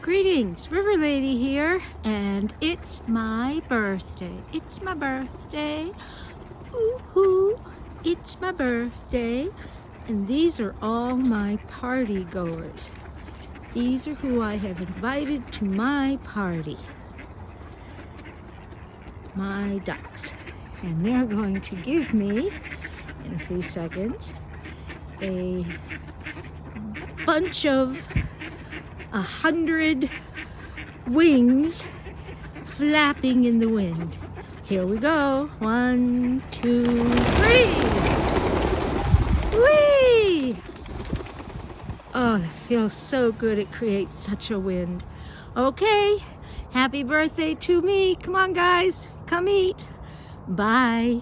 Greetings, River Lady here, and it's my birthday. It's my birthday. Ooh, it's my birthday. And these are all my party goers. These are who I have invited to my party. My ducks. And they're going to give me, in a few seconds, a bunch of 100 wings flapping in the wind. Here we go. 1, 2, 3. Whee! Oh, that feels so good. It creates such a wind. Okay, happy birthday to me. Come on, guys. Come eat. Bye.